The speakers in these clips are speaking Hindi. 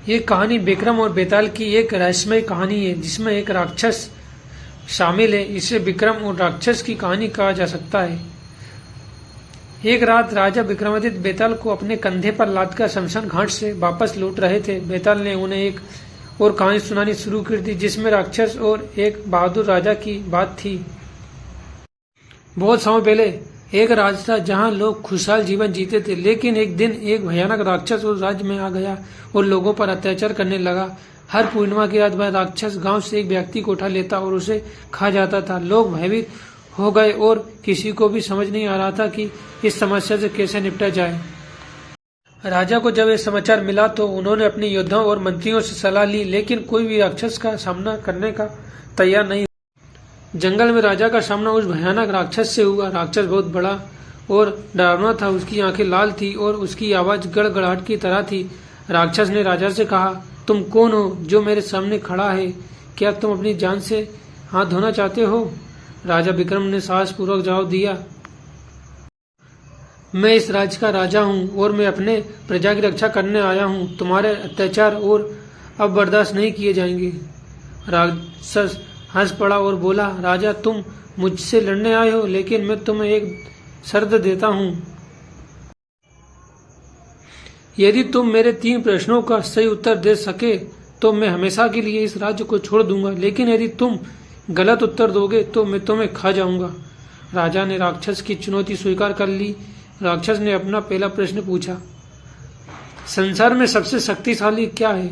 ये कहानी विक्रम और बेताल की एक रहस्यमय कहानी है जिसमें एक राक्षस शामिल है। इसे विक्रम और राक्षस की कहानी कहा जा सकता है। एक रात राजा विक्रमादित्य बेताल को अपने कंधे पर लादकर शमशान घाट से वापस लौट रहे थे। बेताल ने उन्हें एक और कहानी सुनानी शुरू कर दी जिसमें राक्षस और एक बहादुर राजा की बात थी। बहुत समय पहले एक राज्य था जहां लोग खुशहाल जीवन जीते थे, लेकिन एक दिन एक भयानक राक्षस उस राज्य में आ गया और लोगों पर अत्याचार करने लगा। हर पूर्णिमा की रात वह राक्षस गांव से एक व्यक्ति को उठा लेता और उसे खा जाता था। लोग भयभीत हो गए और किसी को भी समझ नहीं आ रहा था कि इस समस्या से कैसे निपटा जाए। राजा को जब यह समाचार मिला तो उन्होंने अपने योद्धाओं और मंत्रियों से सलाह ली, लेकिन कोई भी राक्षस का सामना करने का तैयार नहीं। जंगल में राजा का सामना उस भयानक राक्षस से हुआ। राक्षस बहुत बड़ा और डरावना था। उसकी आंखें लाल थी और उसकी आवाज गड़गड़ाहट की तरह थी। राक्षस ने राजा से कहा, तुम कौन हो जो मेरे सामने खड़ा है? क्या तुम अपनी जान से हाथ धोना चाहते हो? राजा विक्रम ने साहसपूर्वक जवाब दिया, मैं इस राज्य का राजा हूँ और मैं अपने प्रजा की रक्षा करने आया हूँ। तुम्हारे अत्याचार और अब बर्दाश्त नहीं किए जाएंगे। राक्षस हंस पड़ा और बोला, राजा तुम मुझसे लड़ने आए हो, लेकिन मैं तुम्हें एक शर्त देता हूँ। यदि तुम मेरे 3 प्रश्नों का सही उत्तर दे सके तो मैं हमेशा के लिए इस राज्य को छोड़ दूंगा, लेकिन यदि तुम गलत उत्तर दोगे तो मैं तुम्हें खा जाऊंगा। राजा ने राक्षस की चुनौती स्वीकार कर ली। राक्षस ने अपना पहला प्रश्न पूछा, संसार में सबसे शक्तिशाली क्या है?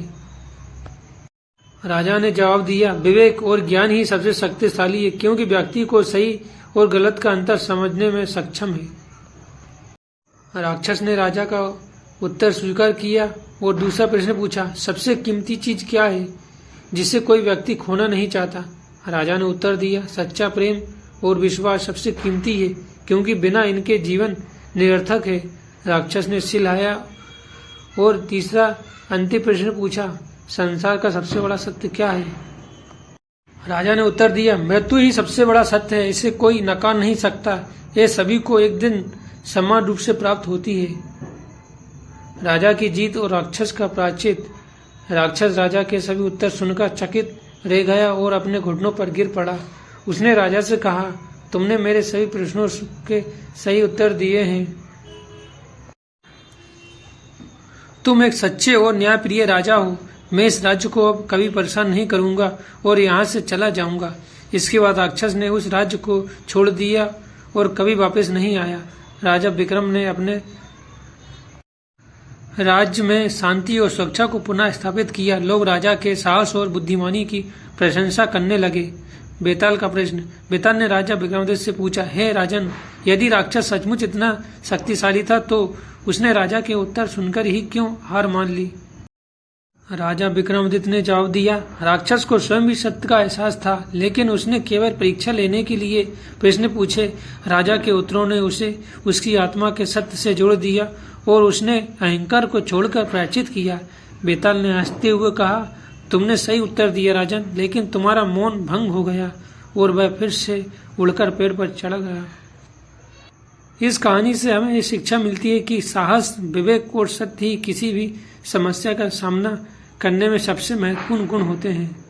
राजा ने जवाब दिया, विवेक और ज्ञान ही सबसे शक्तिशाली है, क्योंकि व्यक्ति को सही और गलत का अंतर समझने में सक्षम है। राक्षस ने राजा का उत्तर स्वीकार किया और दूसरा प्रश्न पूछा, सबसे कीमती चीज क्या है जिसे कोई व्यक्ति खोना नहीं चाहता? राजा ने उत्तर दिया, सच्चा प्रेम और विश्वास सबसे कीमती है, क्योंकि बिना इनके जीवन निरर्थक है। राक्षस ने सिर हिलाया और तीसरा अंतिम प्रश्न पूछा, संसार का सबसे बड़ा सत्य क्या है? राजा ने उत्तर दिया, मृत्यु ही सबसे बड़ा सत्य है, इसे कोई नकार नहीं सकता। यह सभी को एक दिन समान रूप से प्राप्त होती है। राजा की जीत और राक्षस का प्रायश्चित। राक्षस राजा के सभी उत्तर सुनकर चकित रह गया और अपने घुटनों पर गिर पड़ा। उसने राजा से कहा, तुमने मेरे सभी प्रश्नों के सही उत्तर दिए हैं। तुम एक सच्चे और न्यायप्रिय राजा हो। मैं इस राज्य को अब कभी परेशान नहीं करूंगा और यहाँ से चला जाऊंगा। इसके बाद राक्षस ने उस राज्य को छोड़ दिया और कभी वापस नहीं आया। राजा विक्रम ने अपने राज्य में शांति और सुरक्षा को पुनः स्थापित किया। लोग राजा के साहस और बुद्धिमानी की प्रशंसा करने लगे। बेताल का प्रश्न। बेताल ने राजा विक्रमादित्य से पूछा, हे राजन, यदि राक्षस सचमुच इतना शक्तिशाली था तो उसने राजा के उत्तर सुनकर ही क्यों हार मान ली? राजा विक्रमादित्य ने जवाब दिया, राक्षस को स्वयं भी सत्य का एहसास था, लेकिन उसने केवल परीक्षा लेने के लिए प्रश्न पूछे। राजा के उत्तरों ने उसे उसकी आत्मा के सत्य से जोड़ दिया और उसने अहंकार को छोड़कर प्रायश्चित किया। बेताल ने हंसते हुए कहा, तुमने सही उत्तर दिया राजन, लेकिन तुम्हारा मौन भंग हो गया और वह फिर से उड़कर पेड़ पर चढ़ गया। इस कहानी से हमें ये शिक्षा मिलती है कि साहस, विवेक और सत्य ही किसी भी समस्या का सामना करने में सबसे महत्वपूर्ण गुण होते हैं।